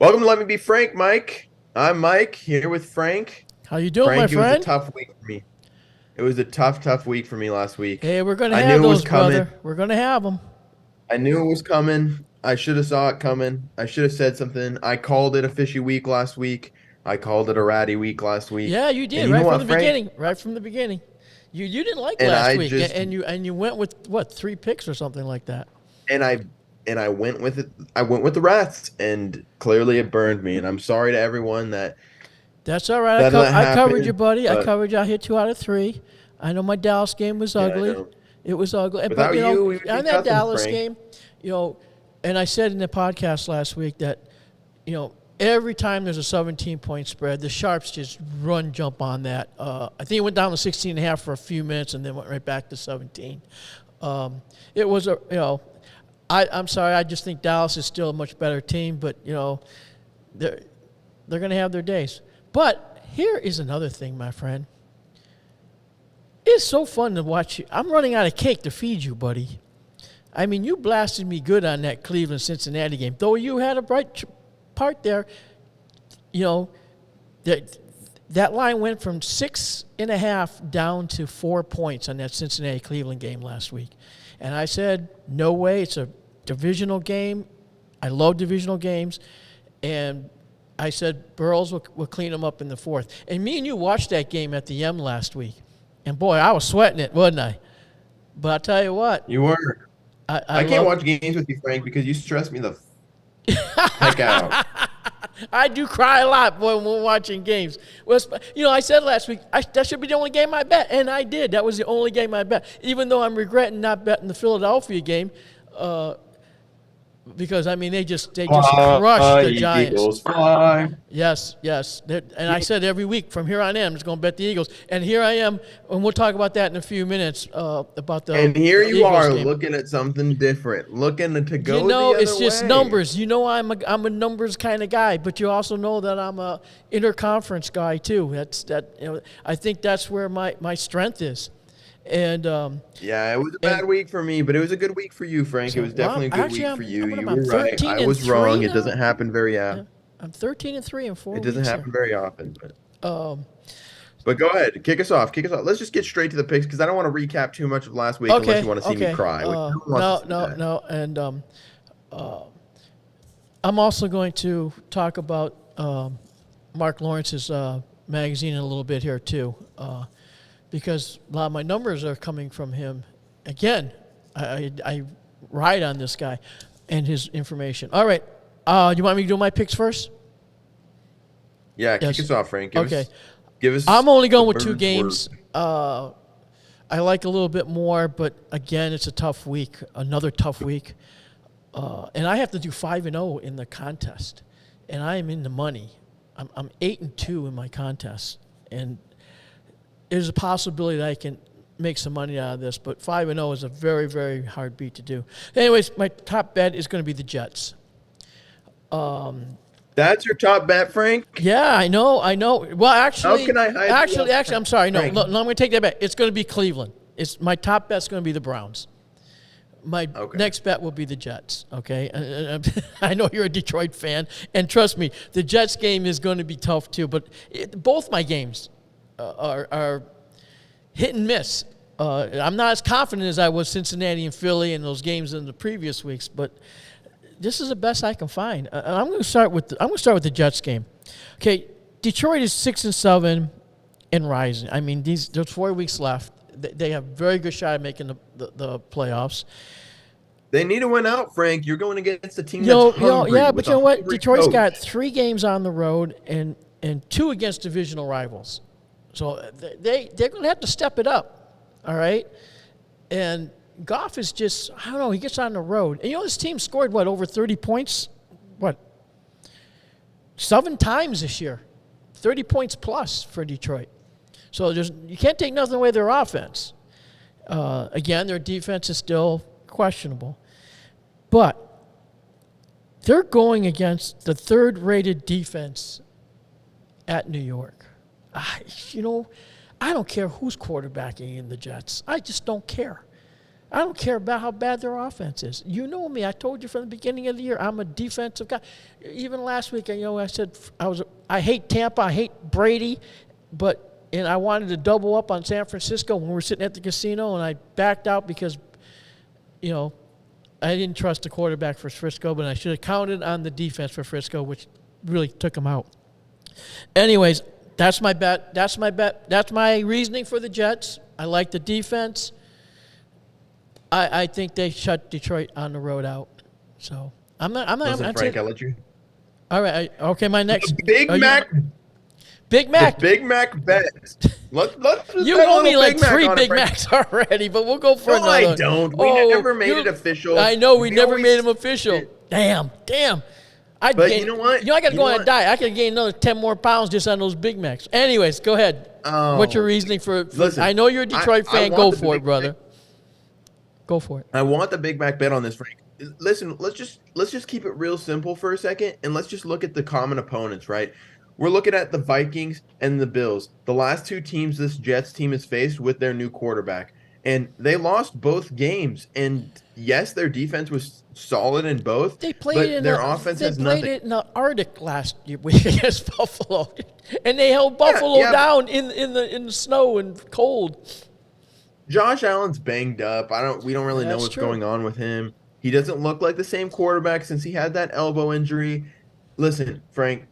Welcome to Let Me Be Frank, Mike. I'm Mike, here with Frank. How you doing, Frank, my friend? it was a tough week for me. It was a tough week for me last week. Hey, we're gonna I have knew it was those, coming. brother. We're gonna have them. I knew it was coming. I should have saw it coming. I should have said something. I called it a fishy week last week. I called it a ratty week last week. Yeah, you And did you know right from what, the Frank? beginning. Right from the beginning. You didn't like And last I week, just and you went with what 3 picks or something like that. and I went with it. I went with the rats, and clearly it burned me. And I'm sorry to everyone that That's all right. that I covered you, happened. buddy. I But covered you. I hit 2 out of 3. I know my Dallas game was yeah, I ugly. know. It was ugly. But Without you, we would be on that nothing, Dallas Frank. game, and I said in the podcast last week that, every time there's a 17-point spread, the Sharps just jump on that. I think it went down to 16.5 for a few minutes and then went right back to 17. It was I'm sorry. I just think Dallas is still a much better team, but they're going to have their days. But here is another thing, my friend. It's so fun to watch you. I'm running out of cake to feed you, buddy. I mean, you blasted me good on that Cleveland-Cincinnati game. Though you had a bright part there, that line went from 6.5 down to 4 points on that Cincinnati-Cleveland game last week. And I said, no way, it's a divisional game. I love divisional games. And I said, Burrows will clean them up in the fourth. And me and you watched that game at the M last week. And, boy, I was sweating it, wasn't I? But I'll tell you what. You were. I can't watch games with you, Frank, because you stress me the heck out. I do cry a lot when we're watching games. Well, I said last week, that should be the only game I bet, and I did. That was the only game I bet, even though I'm regretting not betting the Philadelphia game because, I mean, they just crushed the Giants. Eagles fly. Yes. And I said every week from here on in, I'm just going to bet the Eagles. And here I am, and we'll talk about that in a few minutes about the And here you Eagles are game. looking at something different, looking to go the other It's just way. numbers. I'm a numbers kind of guy, but you also know that I'm a interconference guy too. I think that's where my strength is. And Yeah, it was a bad week for me, but it was a good week for you, Frank. It was definitely a good week for you. You were right. I was wrong. It doesn't happen very often. I'm 13-3 in 4 It weeks. doesn't happen very often. Um, But go ahead, kick us off. Let's just get straight to the picks because I don't want to recap too much of last week unless you want to see me cry. No. And I'm also going to talk about Mark Lawrence's magazine in a little bit here too, because a lot of my numbers are coming from him. Again, I ride on this guy and his information. All right, do you want me to do my picks first? Yeah, Yes. kick us off, Frank. Give us. I'm only going with 2 games. I like a little bit more, but again, it's a tough week. Another tough week, and I have to do 5-0 in the contest, and I am in the money. I'm 8-2 in my contest, and there's a possibility that I can make some money out of this. But 5-0 is a very, very hard beat to do. Anyways, my top bet is going to be the Jets. That's your top bet, Frank? Yeah, I know. Well, actually, How can I hide actually, I'm sorry. No, Frank. I'm going to take that back. It's going to be Cleveland. It's my top bet's going to be the Browns. My next bet will be the Jets. Okay, I know you're a Detroit fan, and trust me, the Jets game is going to be tough too. But both my games are hit and miss. I'm not as confident as I was Cincinnati and Philly in those games in the previous weeks, but this is the best I can find. I'm going to start with the Jets game. Okay, Detroit is 6-7 and rising. I mean, there's 4 weeks left. They have a very good shot at making the playoffs. They need to win out, Frank. You're going against the team that's hungry. Yeah, but you know what? hungry Detroit's coach. got 3 games on the road and 2 against divisional rivals. So they're going to have to step it up, all right? And Goff is just, I don't know, he gets on the road. And this team scored, over 30 points? 7 times this year. 30 points plus for Detroit. So you can't take nothing away their offense. Again, their defense is still questionable. But they're going against the 3rd-rated defense at New York. I don't care who's quarterbacking in the Jets. I just don't care. I don't care about how bad their offense is. You know me. I told you from the beginning of the year, I'm a defensive guy. Even last week, I said I hate Tampa, I hate Brady, and I wanted to double up on San Francisco when we were sitting at the casino, and I backed out because, I didn't trust the quarterback for Frisco, but I should have counted on the defense for Frisco, which really took them out. Anyways, that's my bet. That's my reasoning for the Jets. I like the defense. I think they shut Detroit on the road out. So I'm not. Listen, Frank, I'll let you. All right. Okay. My next Big Mac. Big Mac. The Big Mac bet. Let's you owe me like 3 Big Macs already, but we'll go for another. No, I don't. We never made it official. I know we never made them official. Damn. You know what? I got to go on a diet. I could gain another 10 more pounds just on those Big Macs. Anyways, go ahead. What's your reasoning for listen, I know you're a Detroit fan. Go for it, brother. Go for it. I want the Big Mac bet on this, Frank. Listen, let's just keep it real simple for a second, and let's just look at the common opponents, right? We're looking at the Vikings and the Bills, the last 2 teams this Jets team has faced with their new quarterback. And they lost both games. And yes, their defense was solid in both. They played their offense has nothing. They played it in the Arctic last week against Buffalo, and they held Buffalo down in the snow and cold. Josh Allen's banged up. We don't really know what's going on with him. He doesn't look like the same quarterback since he had that elbow injury. Listen, Frank,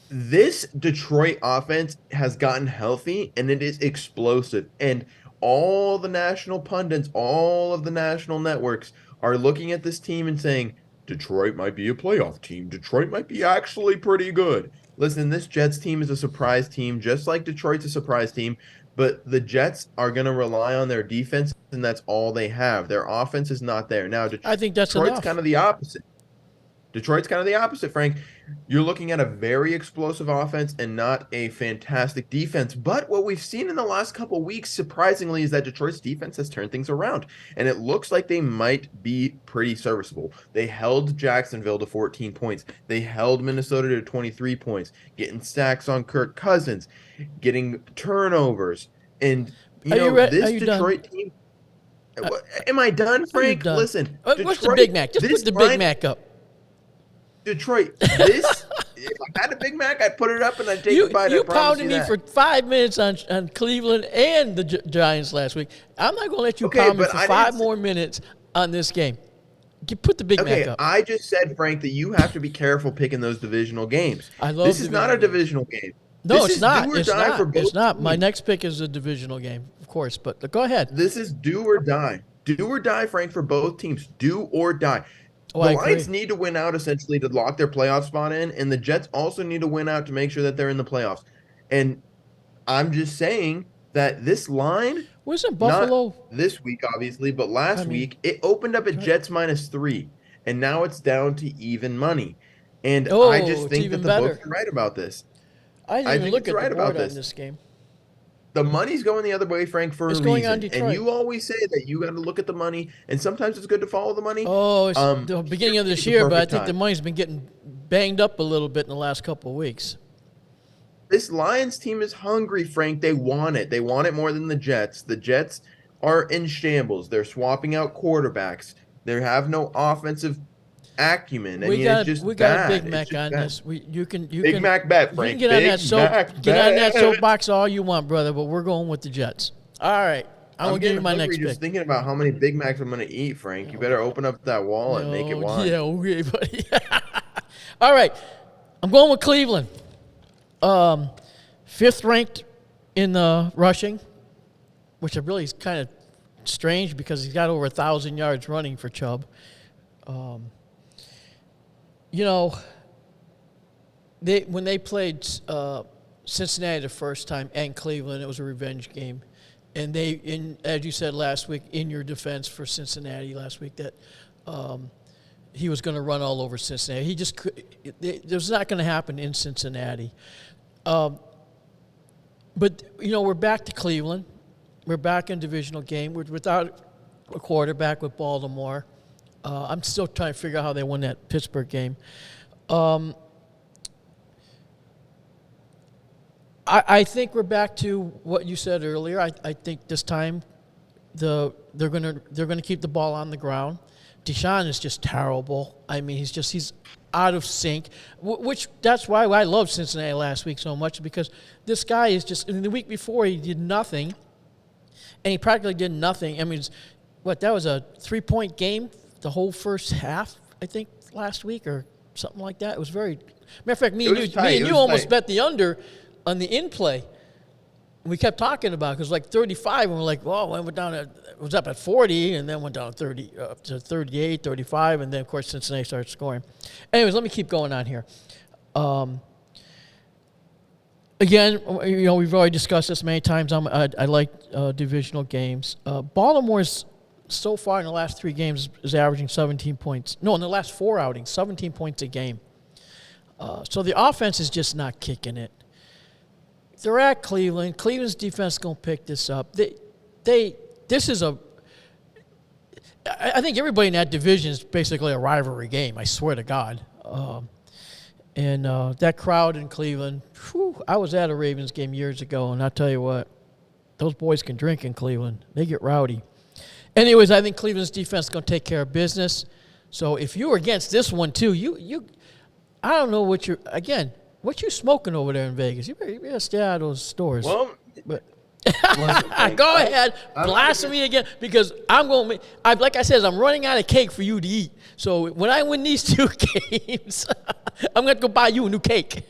this Detroit offense has gotten healthy, and it is explosive. And all the national pundits, all of the national networks are looking at this team and saying, Detroit might be a playoff team. Detroit might be actually pretty good. Listen, this Jets team is a surprise team, just like Detroit's a surprise team. But the Jets are going to rely on their defense, and that's all they have. Their offense is not there. Now, I think that's Detroit's enough. kind of the opposite. Detroit's kind of the opposite, Frank. You're looking at a very explosive offense and not a fantastic defense. But what we've seen in the last couple of weeks, surprisingly, is that Detroit's defense has turned things around. And it looks like they might be pretty serviceable. They held Jacksonville to 14 points. They held Minnesota to 23 points, getting sacks on Kirk Cousins, getting turnovers. And, this Detroit team... Am I done, Frank? Done. Listen. What's the Big Mac? Just put the Big Mac up. Detroit, if I had a Big Mac, I'd put it up and I'd take a bite. You pounded me for 5 minutes on Cleveland and the Giants last week. I'm not going to let you pound me for 5 more minutes on this game. Put the Big Mac up. I just said, Frank, that you have to be careful picking those divisional games. This is not a divisional game. No, it's not. It's not. My next pick is a divisional game, of course. But go ahead. This is do or die. Do or die, Frank, for both teams. Do or die. The Lions need to win out, essentially, to lock their playoff spot in, and the Jets also need to win out to make sure that they're in the playoffs. And I'm just saying that this line, wasn't Buffalo not this week, obviously, but last week, it opened up at Jets -3, and now it's down to even money. And I just think that the books are right about this. I didn't even look at the board on this game. The money's going the other way, Frank, for a reason. Going on Detroit. And you always say that you got to look at the money, and sometimes it's good to follow the money. Oh, it's the beginning of this year, but I think the money's been getting banged up a little bit in the last couple of weeks. This Lions team is hungry, Frank. They want it. They want it more than the Jets. The Jets are in shambles. They're swapping out quarterbacks. They have no offensive acumen. We got a Big Mac on this. You can Big Mac bet, Frank. You can get on that soapbox all you want, brother, but we're going with the Jets. All right. I'm going to give you my next pick. Just thinking about how many Big Macs I'm going to eat, Frank. You better open up that wallet and make it wide. Yeah, okay, buddy. All right. I'm going with Cleveland. 5th ranked in the rushing, which really is kind of strange because he's got over 1,000 yards running for Chubb. When they played Cincinnati the first time and Cleveland, it was a revenge game. And as you said last week, in your defense for Cincinnati last week, that he was going to run all over Cincinnati. He just could. It was not going to happen in Cincinnati. But we're back to Cleveland. We're back in divisional game. We're without a quarterback with Baltimore. I'm still trying to figure out how they won that Pittsburgh game. I think we're back to what you said earlier. I think this time they're gonna keep the ball on the ground. Deshaun is just terrible. I mean, he's out of sync, which that's why I love Cincinnati last week so much, because this guy is just. In the week before, he did nothing, and he practically did nothing. I mean, that was a 3-point game the whole first half, I think, last week or something like that. It was very. Matter of fact, me and you almost bet the under on the in play. We kept talking about it, because like 35, and we're like, well, it went down it was up at 40, and then went down 30 up to 38, 35, and then of course Cincinnati started scoring. Anyways, let me keep going on here. Again, we've already discussed this many times. I like divisional games. Baltimore's so far in the last 3 games is averaging 17 points. No, in the last 4 outings, 17 points a game. So the offense is just not kicking it. They're at Cleveland. Cleveland's defense is going to pick this up. This is I think everybody in that division is basically a rivalry game, I swear to God. And that crowd in Cleveland, I was at a Ravens game years ago, and I'll tell you what, those boys can drink in Cleveland. They get rowdy. Anyways, I think Cleveland's defense is going to take care of business. So if you're against this one too, I don't know what you smoking over there in Vegas? You better stay out of those stores. Well, but go ahead, blast me again, because like I said, I'm running out of cake for you to eat. So when I win these 2 games, I'm going to go buy you a new cake.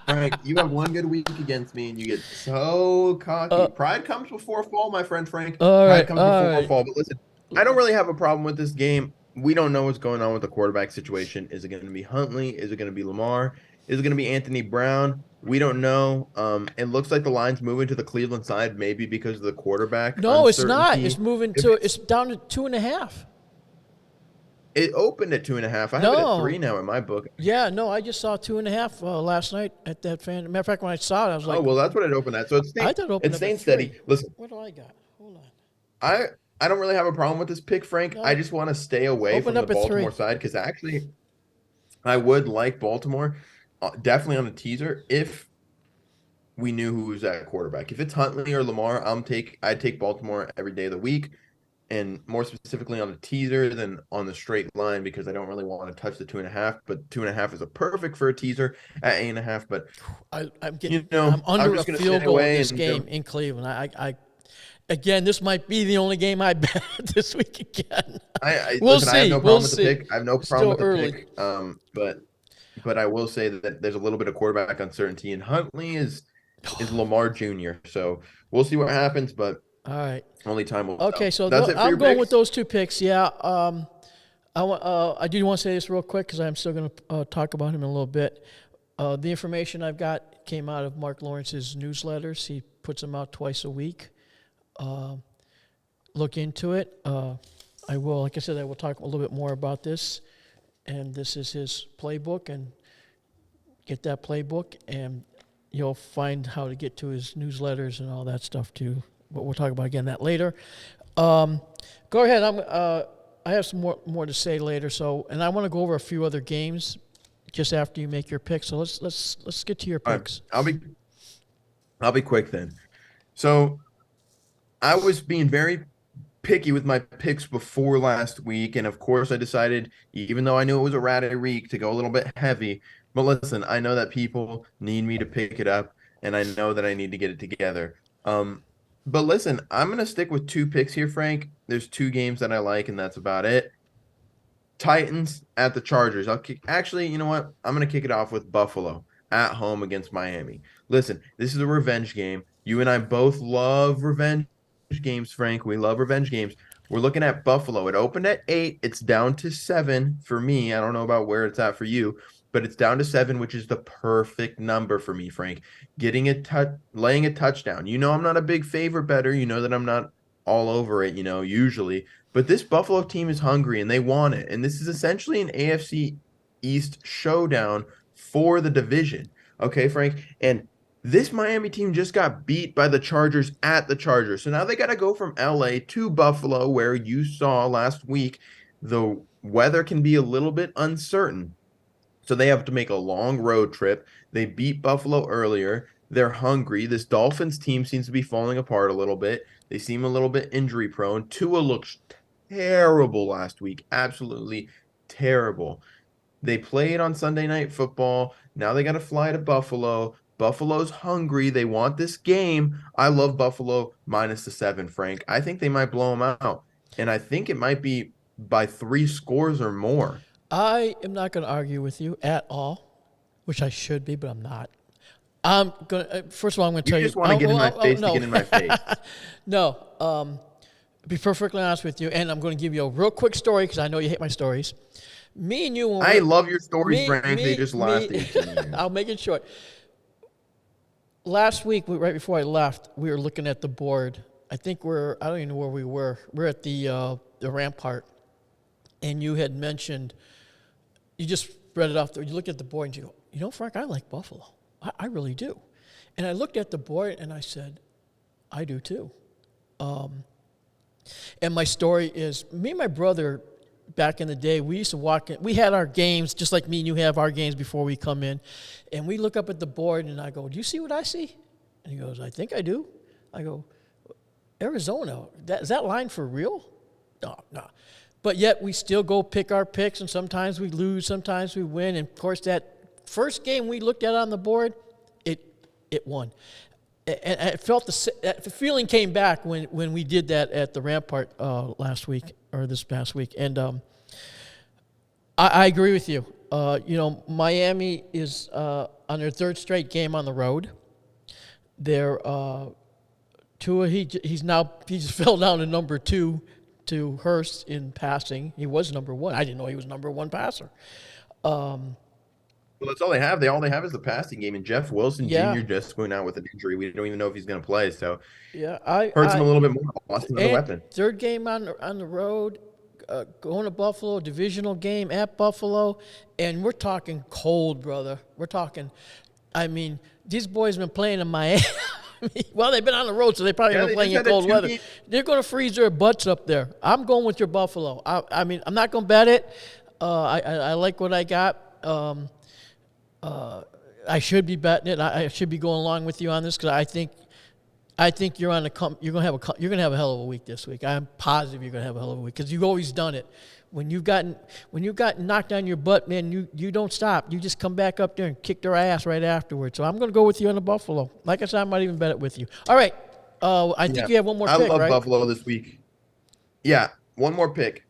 Frank, you have one good week against me, and you get so cocky. Pride comes before fall, my friend Frank. Pride comes before fall. But listen, I don't really have a problem with this game. We don't know what's going on with the quarterback situation. Is it going to be Huntley? Is it going to be Lamar? Is it going to be Anthony Brown? We don't know. It looks like the line's moving to the Cleveland side, maybe because of the quarterback. No, it's not. It's moving it's down to 2.5. It opened at 2.5. I have it at 3 now in my book. Yeah, no, I just saw 2.5 last night at that fan. Matter of fact, when I saw it, I was like, oh, well, that's what it opened at. So it's staying steady. Listen, what do I got? Hold on. I don't really have a problem with this pick, Frank. No. I just want to stay away from the Baltimore side, because actually I would like Baltimore. Definitely on a teaser if we knew who was at quarterback. If it's Huntley or Lamar, I'd take Baltimore every day of the week, and more specifically on a teaser than on the straight line, because I don't really want to touch the 2.5. But 2.5 is a perfect for a teaser at 8.5. But I'm under a field goal in this game in Cleveland. Again, this might be the only game I bet this week again. We'll see. I have no problem with the pick. I have no problem with the pick. But I will say that there's a little bit of quarterback uncertainty, and Huntley is Lamar Jr. So we'll see what happens, but all right, only time will okay, tell. So I'm going with those 2 picks. Yeah, I do want to say this real quick, because I'm still going to talk about him in a little bit. The information I've got came out of Mark Lawrence's newsletters. He puts them out twice a week. Look into it. I will, like I said, I will talk a little bit more about this. And this is his playbook, and get that playbook, and you'll find how to get to his newsletters and all that stuff too. But we'll talk about again that later. Go ahead. I have some more to say later. So, and I want to go over a few other games just after you make your picks. So let's get to your picks. Right. I'll be quick then. So I was being very picky with my picks before last week, and of course I decided, even though I knew it was a ratty week, to go a little bit heavy. But listen, I know that people need me to pick it up, and I know that I need to get it together. But listen, I'm going to stick with 2 picks here, Frank. There's 2 games that I like, and that's about it. Titans at the Chargers. Actually, you know what? I'm going to kick it off with Buffalo at home against Miami. Listen, this is a revenge game. You and I both love revenge games, Frank. We love revenge games. We're looking at Buffalo. It opened at 8. It's down to 7 for me. I don't know about where it's at for you, but it's down to 7, which is the perfect number for me, Frank. Laying a touchdown. You know I'm not a big favorite bettor. You know that I'm not all over it, usually. But this Buffalo team is hungry, and they want it. And this is essentially an AFC East showdown for the division. Okay, Frank? And this Miami team just got beat by the Chargers at the Chargers. So now they got to go from LA to Buffalo, where you saw last week the weather can be a little bit uncertain. So they have to make a long road trip. They beat Buffalo earlier. They're hungry. This Dolphins team seems to be falling apart a little bit. They seem a little bit injury prone. Tua looks terrible last week. Absolutely terrible. They played on Sunday Night Football. Now they got to fly to Buffalo. Buffalo's hungry. They want this game. I love Buffalo minus the 7, Frank. I think they might blow them out. And I think it might be by 3 scores or more. I am not going to argue with you at all, which I should be, but I'm not. I'm going to, first of all, I'm going to tell you. You just want to get in my face to get in my face. No. Be perfectly honest with you, and I'm going to give you a real quick story because I know you hate my stories. Me and you. I love your stories, Frank. They just last 18 years. I'll make it short. Last week, right before I left, we were looking at the board. I don't even know where we were. We're at the Rampart, and you had mentioned, you just spread it off there. You look at the board and you go, Frank, I like Buffalo. I really do. And I looked at the board and I said, I do too. And my story is, me and my brother, back in the day, we used to walk in. We had our games, just like me and you have our games before we come in. And we look up at the board, and I go, do you see what I see? And he goes, I think I do. I go, Arizona, is that line for real? No. But yet we still go pick our picks, and sometimes we lose, sometimes we win. And, of course, that first game we looked at on the board, it won. And I felt the feeling came back when we did that at the Rampart last week or this past week. And I agree with you. Miami is on their third straight game on the road. They're Tua. He just fell down to number 2 to Hurst in passing. He was number 1. I didn't know he was number 1 passer. Well, that's all they have. All they have is the passing game, and Jeff Wilson Jr. just went out with an injury. We don't even know if he's going to play. So hurts him a little bit more. Lost another weapon. Third game on the road, going to Buffalo, divisional game at Buffalo, and we're talking cold, brother. We're talking. I mean, these boys have been playing in Miami. Well, they've been on the road, so they probably been playing in cold weather. They're going to freeze their butts up there. I'm going with your Buffalo. I mean, I'm not going to bet it. I like what I got. I should be betting it. I should be going along with you on this because I think you're you're gonna have a hell of a week this week. I'm positive you're gonna have a hell of a week because you've always done it. When you've gotten knocked on your butt, man, you don't stop. You just come back up there and kick their ass right afterwards. So I'm gonna go with you on the Buffalo. Like I said, I might even bet it with you. All right. I think you have one more pick, right? I love Buffalo this week. Yeah, one more pick.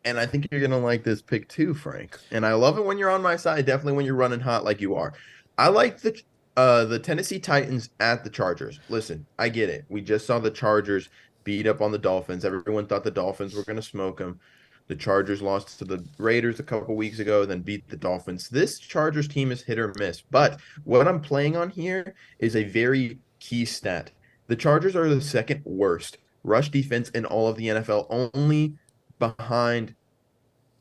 And I think you're going to like this pick too, Frank. And I love it when you're on my side, definitely when you're running hot like you are. I like the Tennessee Titans at the Chargers. Listen, I get it. We just saw the Chargers beat up on the Dolphins. Everyone thought the Dolphins were going to smoke them. The Chargers lost to the Raiders a couple weeks ago, then beat the Dolphins. This Chargers team is hit or miss. But what I'm playing on here is a very key stat. The Chargers are the second worst rush defense in all of the NFL, only behind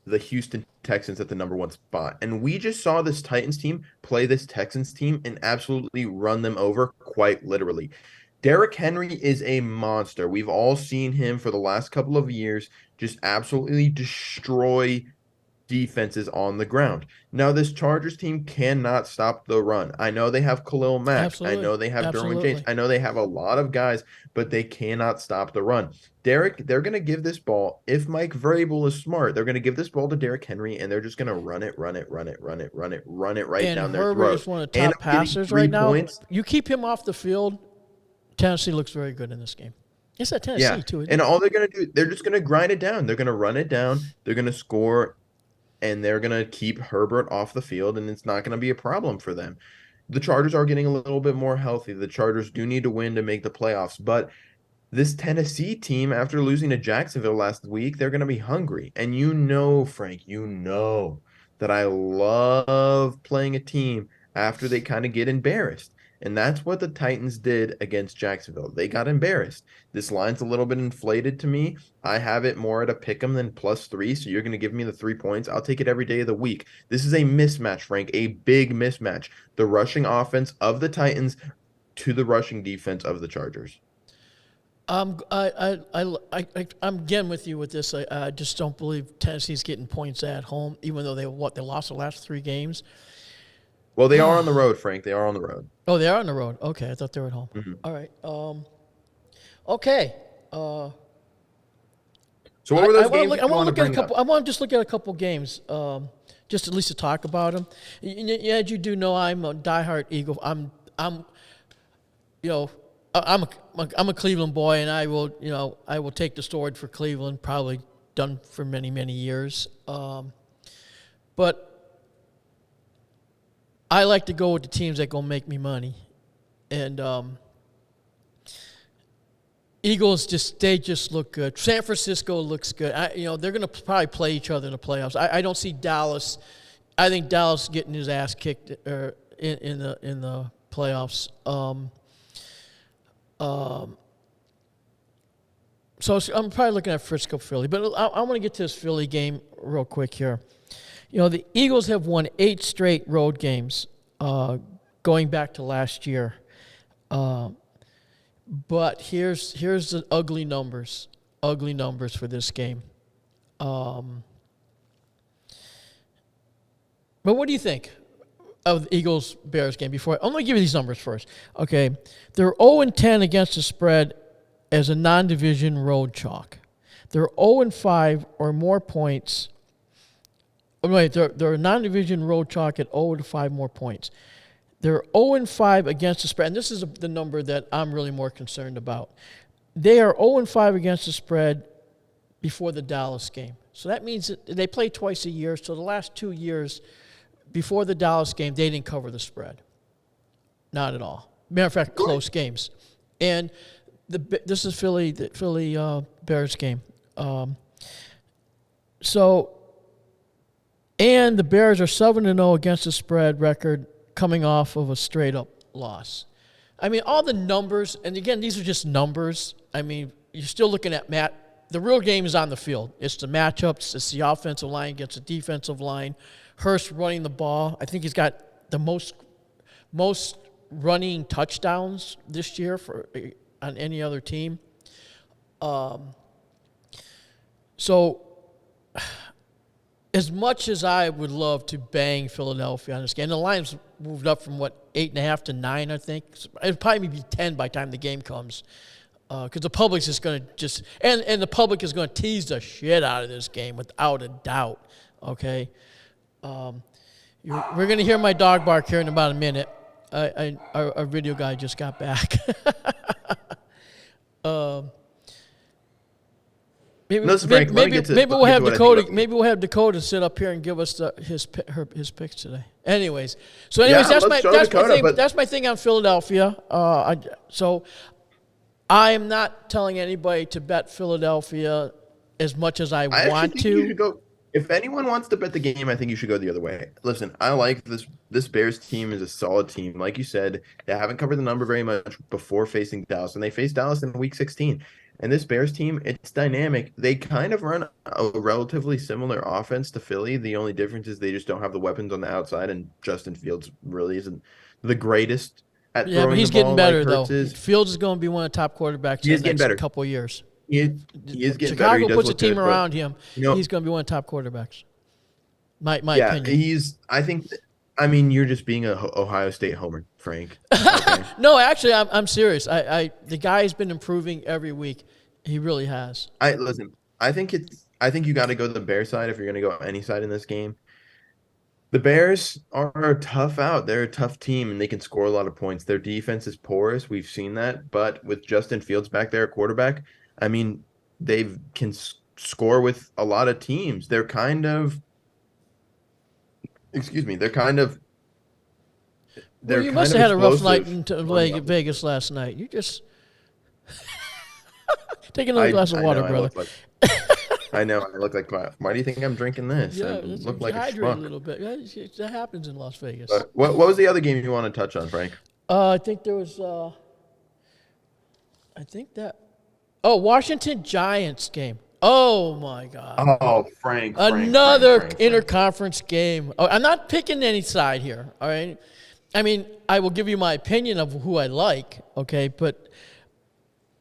the Houston Texans at the number 1 spot. And we just saw this Titans team play this Texans team and absolutely run them over, quite literally. Derrick Henry is a monster. We've all seen him for the last couple of years just absolutely destroy defenses on the ground. Now, this Chargers team cannot stop the run. I know they have Khalil Mack. Absolutely. I know they have Absolutely. Derwin James. I know they have a lot of guys, but they cannot stop the run. They're going to give this ball, if Mike Vrabel is smart, they're going to give this ball to Derrick Henry, and they're just going to run it right down their throat. Herbert is one of the top passers right now. You keep him off the field, Tennessee looks very good in this game. It's at Tennessee, too. And all they're going to do, they're just going to grind it down. They're going to run it down. They're going to score, and they're going to keep Herbert off the field, and it's not going to be a problem for them. The Chargers are getting a little bit more healthy. The Chargers do need to win to make the playoffs, but this Tennessee team, after losing to Jacksonville last week, they're going to be hungry. And you know, Frank, that I love playing a team after they kind of get embarrassed. And that's what the Titans did against Jacksonville. They got embarrassed. This line's a little bit inflated to me. I have it more at a pick'em than +3, so you're going to give me the 3 points. I'll take it every day of the week. This is a mismatch, Frank, a big mismatch. The rushing offense of the Titans to the rushing defense of the Chargers. I'm again with you with this. I just don't believe Tennessee's getting points at home, even though they lost the last 3 games. Well, they are on the road, Frank. They are on the road. Oh, they are on the road. Okay, I thought they were at home. Mm-hmm. All right. Okay. So what were those games? I want to look at a couple. I want to just look at a couple games, just at least to talk about them. As you do know, I'm a diehard Eagle. I'm a Cleveland boy, and I will take the sword for Cleveland. Probably done for many, many years. But I like to go with the teams that gonna make me money, and Eagles they just look good. San Francisco looks good. They're gonna probably play each other in the playoffs. I don't see Dallas. I think Dallas getting his ass kicked in the playoffs. So I'm probably looking at Frisco, Philly, but I want to get to this Philly game real quick here. The Eagles have won 8 straight road games, going back to last year. But here's the ugly numbers for this game. But what do you think of the Eagles-Bears game? I'm going to give you these numbers first. Okay, they're 0-10 against the spread as a non-division road chalk. They're 0-5 or more points. Oh, wait, they're a non-division road chalk at 0-5 more points. They're 0-5 against the spread, and this is the number that I'm really more concerned about. They are 0-5 against the spread before the Dallas game. So that means that they play twice a year. So the last 2 years before the Dallas game, they didn't cover the spread. Not at all. Matter of fact, close games. And this is the Philly Bears game. And the Bears are 7-0 against the spread record, coming off of a straight-up loss. I mean, all the numbers, and again, these are just numbers. I mean, you're still looking at the real game is on the field. It's the matchups. It's the offensive line against the defensive line. Hurst running the ball. I think he's got the most running touchdowns this year on any other team. So as much as I would love to bang Philadelphia on this game, the line's moved up from 8.5 to 9, I think. It'll probably be 10 by the time the game comes, because the public's just going to and the public is going to tease the shit out of this game without a doubt. Okay, we're going to hear my dog bark here in about a minute. Our video guy just got back. Maybe we'll have Dakota. Maybe we'll have Dakota sit up here and give us his picks today. Anyways, that's my thing on Philadelphia. So I am not telling anybody to bet Philadelphia as much as I want to. If anyone wants to bet the game, I think you should go the other way. Listen, I like this. This Bears team is a solid team. Like you said, they haven't covered the number very much before facing Dallas, and they faced Dallas in Week 16. And this Bears team, it's dynamic. They kind of run a relatively similar offense to Philly. The only difference is they just don't have the weapons on the outside, and Justin Fields really isn't the greatest at throwing the ball. Yeah, but he's getting better, though. Fields is going to be one of the top quarterbacks in the next couple of years. He is getting Chicago better. Puts a team around him. He's going to be one of the top quarterbacks. My opinion. You're just being a Ohio State homer, Frank. Okay. No, actually, I'm serious. The guy's been improving every week. He really has. I think you got to go to the Bears side if you're going to go any side in this game. The Bears are tough out. They're a tough team, and they can score a lot of points. Their defense is porous. We've seen that. But with Justin Fields back there at quarterback, they can score with a lot of teams. They're kind of you must have had a rough night in Vegas last night. You just take another glass of water, brother. I know. I look like why do you think I'm drinking this? Yeah, I look like a schmuck. A little bit. That happens in Las Vegas. But what was the other game you want to touch on, Frank? I think there was. Washington Giants game. Oh my God. Oh, Frank. Another interconference game. Oh, I'm not picking any side here. All right. I will give you my opinion of who I like. Okay, but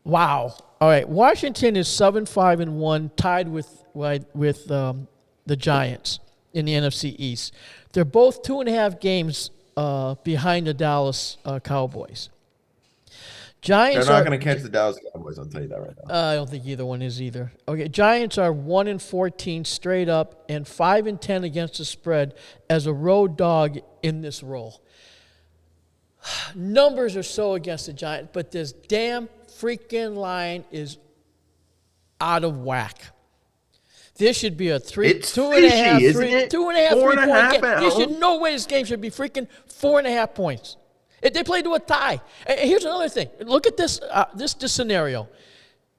wow. All right. Washington is 7-5-1, tied with the Giants in the NFC East. They're both 2.5 games behind the Dallas Cowboys. They're Giants not are. going to catch the Dallas Cowboys. I'll tell you that right now. I don't think either one is either. Okay, Giants are 1-14 straight up and 5-10 against the spread as a road dog in this role. Numbers are so against the Giants, but this damn freaking line is out of whack. This should be a It's 2.5, fishy, isn't it? 2.5, 4.5 3-point game. at There should home? no way this game should be freaking 4.5 points. They played to a tie. And here's another thing. Look at this this scenario.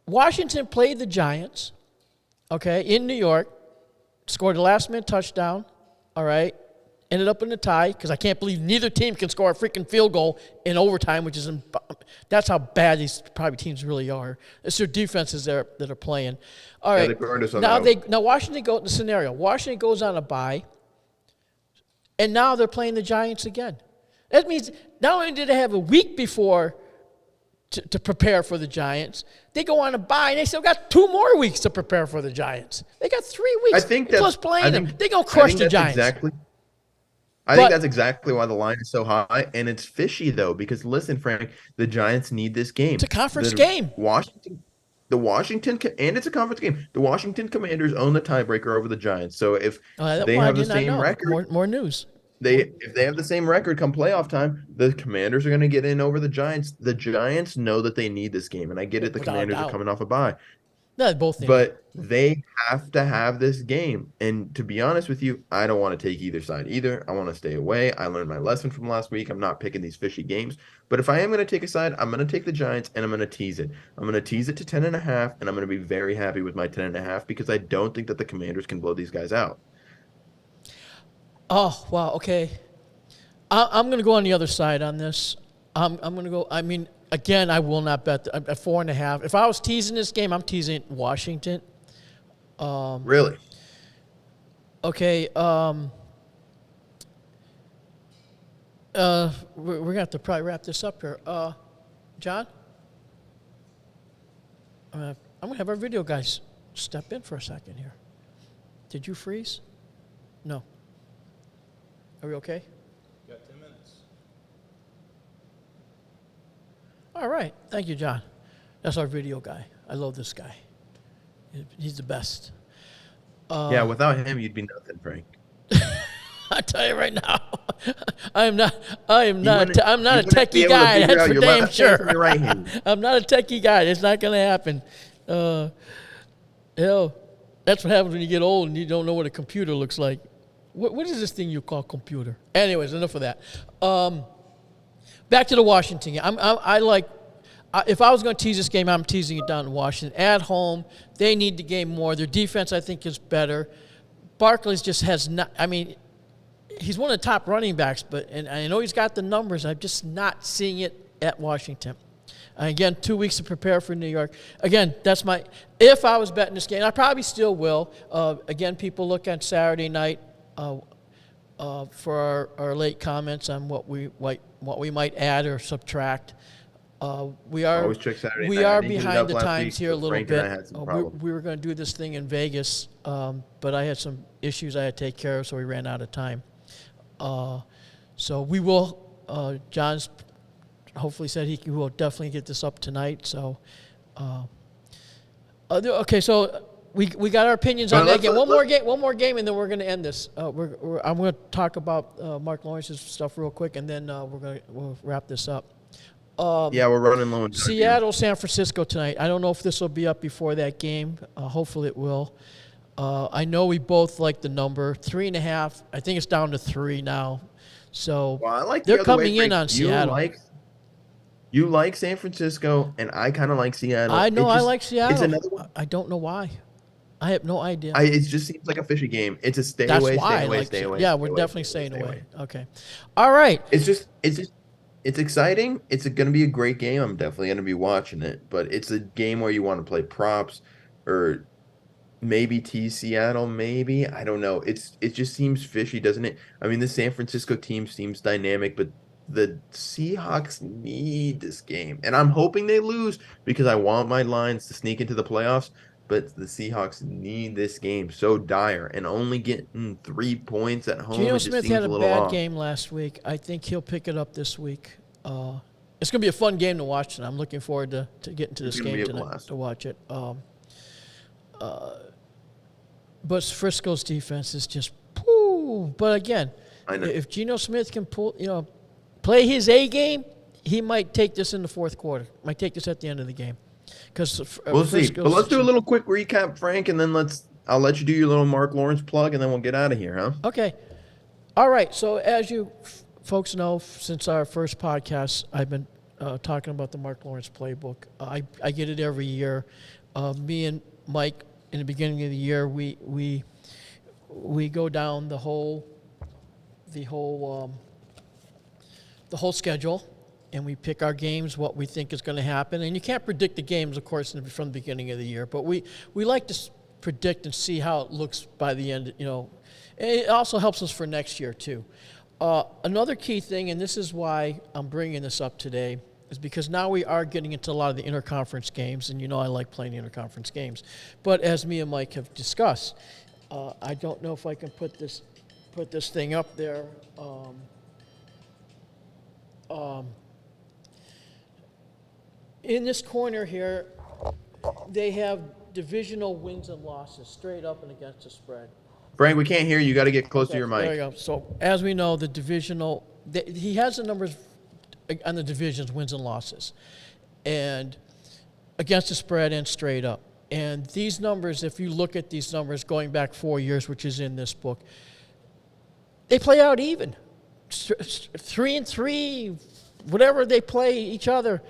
Washington played the Giants, okay, in New York, scored a last-minute touchdown, all right, ended up in a tie because I can't believe neither team can score a freaking field goal in overtime, which is that's how bad these probably teams really are. It's their defenses that are playing. All right. they burned us on that Now Washington go the scenario. Washington goes on a bye, and now they're playing the Giants again. That means not only did they have a week before to prepare for the Giants, they go on a bye, and they still got 2 more weeks to prepare for the Giants. They got 3 weeks. I think that's plus playing I them. think- They gonna crush the that's Giants. I think that's exactly why the line is so high, and it's fishy though because listen, Frank, the Giants need this game. It's a conference The game. And it's a conference game. The Washington Commanders own the tiebreaker over the Giants. So if Well, they I have the did not same know. record, More news. if they have the same record come playoff time, the Commanders are going to get in over the Giants. The Giants know that they need this game, and I get it. The Without a Commanders are doubt. coming off a bye, No, both. but they have to have this game. And to be honest with you, I don't want to take either side either. I want to stay away. I learned my lesson from last week. I'm not picking these fishy games. But if I am going to take a side, I'm going to take the Giants, and I'm going to tease it. I'm going to tease it to 10.5, and I'm going to be very happy with my 10.5 because I don't think that the Commanders can blow these guys out. Oh wow. Okay. I'm going to go on the other side on this. I'm going to go. I mean, again, I will not bet at 4.5. If I was teasing this game, I'm teasing Washington. Really? Okay. We're going to have to probably wrap this up here. John? I'm going to have our video guys step in for a second here. Did you freeze? No. Are we okay? Got 10 minutes. All right. Thank you, John. That's our video guy. I love this guy. He's the best. Yeah, without him, you'd be nothing, Frank. I tell you right now, I'm not a wouldn't be techie able to guy. figure That's out for your damn left hand from sure. your right hand. I'm not a techie guy. It's not going to happen. Hell, that's what happens when you get old and you don't know what a computer looks like. What is this thing you call computer? Anyways, enough of that. Back to the Washington game. If I was going to tease this game, I'm teasing it down to Washington. At home, they need the game more. Their defense, I think, is better. Barkley's just has not. I mean, he's one of the top running backs, and I know he's got the numbers. I'm just not seeing it at Washington. Again, 2 weeks to prepare for New York. Again, that's my. If I was betting this game, I probably still will. Again, people look at Saturday night for our late comments on what we might add or subtract. We are Always check Saturday we night. are I needed it behind up the last times week, here a but little Frank and I bit. had some problems. We were going to do this thing in Vegas, but I had some issues I had to take care of, so we ran out of time. So we will. John's hopefully said he will definitely get this up tonight. So, okay. So we got our opinions on that game. One more game, and then we're going to end this. I'm going to talk about Mark Lawrence's stuff real quick, and then we'll wrap this up. Yeah, we're running low on time. Seattle, San Francisco tonight. I don't know if this will be up before that game. Hopefully it will. I know we both like the number 3.5. I think it's down to 3 now. So Well, I like they're the other way, coming in Frank. on Seattle. You like San Francisco, and I kind of like Seattle. I know I like It's Seattle. another one. I don't know why. I have no idea. It just seems like a fishy game. It's a stay That's away, why stay I away, like stay Seattle. away. Yeah, stay we're away, definitely stay staying away. away. Okay. All right. It's exciting. It's going to be a great game. I'm definitely going to be watching it. But it's a game where you want to play props or maybe tease Seattle. Maybe I don't know. It just seems fishy, doesn't it? I mean, the San Francisco team seems dynamic, but the Seahawks need this game, and I'm hoping they lose because I want my Lions to sneak into the playoffs. but the Seahawks need this game so dire, and only getting 3 points at home. Geno it just Smith seems had a little bad off. game last week. I think he'll pick it up this week. It's going to be a fun game to watch, and I'm looking forward to getting to this game tonight to watch it. But Frisco's defense is just poo. But again, if Geno Smith can play his A game, he might take this in the fourth quarter. Might take this at the end of the game. Because we'll see. But let's do a little quick recap, Frank, and then I'll let you do your little Mark Lawrence plug, and then we'll get out of here, huh? Okay. All right. So as you folks know, since our first podcast, I've been talking about the Mark Lawrence playbook. I get it every year. Me and Mike, in the beginning of the year, we go down the whole schedule, and we pick our games, what we think is going to happen. And you can't predict the games, of course, from the beginning of the year, but we like to predict and see how it looks by the end. It also helps us for next year too. Another key thing, and this is why I'm bringing this up today, is because now we are getting into a lot of the interconference games, and I like playing interconference games. But as me and Mike have discussed, I don't know if I can put this thing up there. In this corner here, they have divisional wins and losses, straight up and against the spread. Frank, we can't hear you. You got to get close to your mic. There you go. So as we know, the divisional, he has the numbers on the divisions, wins and losses, and against the spread and straight up. And these numbers, if you look at these numbers going back 4 years, which is in this book, they play out even. 3-3, whatever they play each other.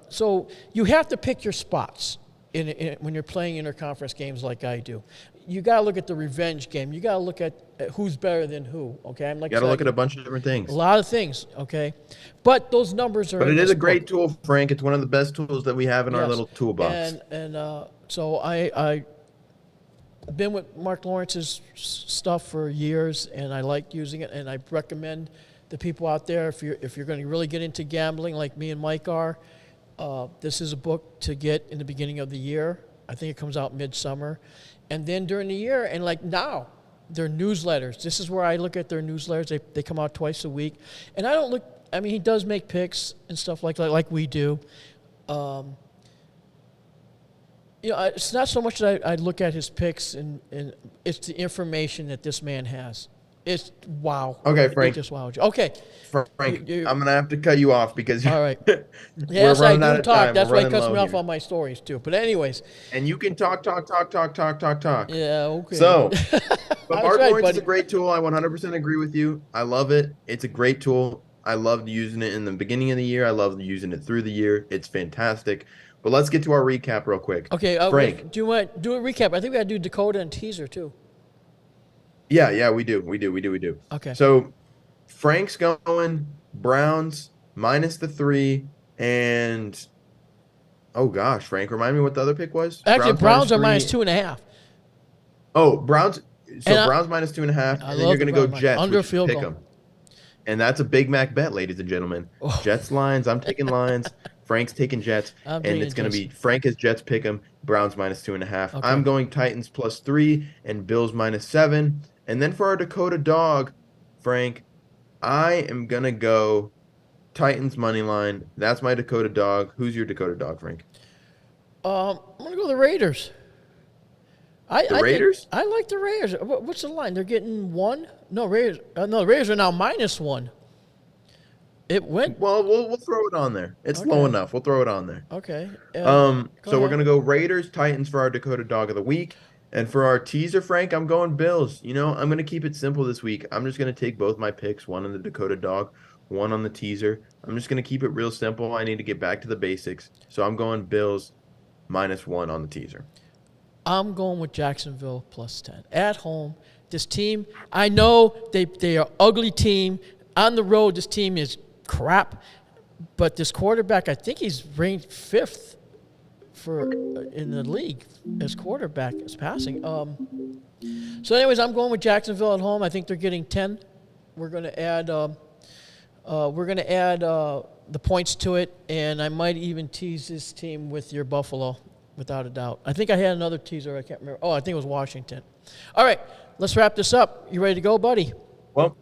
So you have to pick your spots when you're playing interconference games like I do. You got to look at the revenge game. You got to look at who's better than who. Okay, you got to look at a bunch of different things. A lot of things. Okay, but those numbers are. But it is a great tool, Frank. It's one of the best tools that we have in our little toolbox. And so I've been with Mark Lawrence's stuff for years, and I like using it, and I recommend the people out there, if you're going to really get into gambling like me and Mike are, this is a book to get in the beginning of the year. I think it comes out midsummer. And then during the year, and like now, their newsletters. This is where I look at their newsletters. They come out twice a week. And I don't look, I mean, he does make picks and stuff like we do. It's not so much that I look at his picks, and it's the information that this man has. It's wow. Okay, Frank. It just wowed you. Okay. Frank, I'm going to have to cut you off because all right. Yes, I do talk. That's why he cuts me off on my stories, too. But anyways. And you can talk. Yeah, okay. So, but Mark Lawrence is a great tool. I 100% agree with you. I love it. It's a great tool. I loved using it in the beginning of the year. I love using it through the year. It's fantastic. But let's get to our recap real quick. Okay. Frank. Do you want to do a recap? I think we got to do Dakota and teaser, too. Yeah, we do. Okay. So Frank's going Browns minus the 3, and oh gosh, Frank, remind me what the other pick was? Actually, Browns are minus 2.5. Oh, Browns. So Browns minus 2.5, and then you're going to go Jets under field goal. And that's a Big Mac bet, ladies and gentlemen. Oh. Jets lines. I'm taking lines. Frank's taking Jets, and it's going to be Frank has Jets pick 'em. Browns minus 2.5. Okay. I'm going Titans plus 3 and Bills minus 7. And then for our Dakota dog, Frank, I am going to go Titans money line. That's my Dakota dog. Who's your Dakota dog, Frank? I'm going to go the Raiders. Raiders? I like the Raiders. What's the line? They're getting 1? No, Raiders. No, the Raiders are now minus 1. It went. Well, we'll throw it on there. It's low enough. We'll throw it on there. Okay. So we're going to go Raiders, Titans for our Dakota dog of the week. And for our teaser, Frank, I'm going Bills. I'm going to keep it simple this week. I'm just going to take both my picks, one on the Dakota dog, one on the teaser. I'm just going to keep it real simple. I need to get back to the basics. So I'm going Bills minus 1 on the teaser. I'm going with Jacksonville plus 10. At home, this team, I know they are an ugly team. On the road, this team is crap. But this quarterback, I think he's ranked 5th in the league as quarterback as passing. So anyways, I'm going with Jacksonville at home. I think they're getting 10. We're going to add the points to it, and I might even tease this team with your Buffalo without a doubt. I think I had another teaser. I can't remember. Oh, I think it was Washington. All right, let's wrap this up. You ready to go, buddy? Well,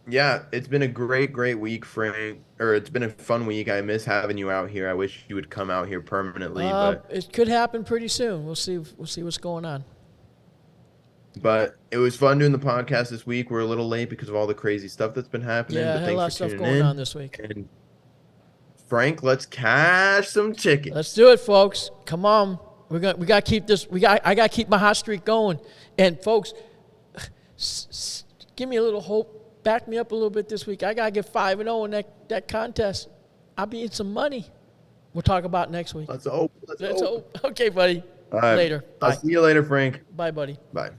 yeah, it's been a great week, Frank. Or it's been a fun week. I miss having you out here. I wish you would come out here permanently, but it could happen pretty soon. We'll see. We'll see what's going on. But it was fun doing the podcast this week. We're a little late because of all the crazy stuff that's been happening. Yeah, I but had a lot of stuff going on this week. And Frank, let's cash some tickets. Let's do it, folks. Come on. We got to keep this. I got to keep my hot streak going. And folks, give me a little hope. Back me up a little bit this week. I got to get 5-0 in that contest. I'll be in some money. We'll talk about next week. Let's hope. Let's hope. Okay, buddy. All right. Later. I'll Bye. see you later, Frank. Bye, buddy. Bye.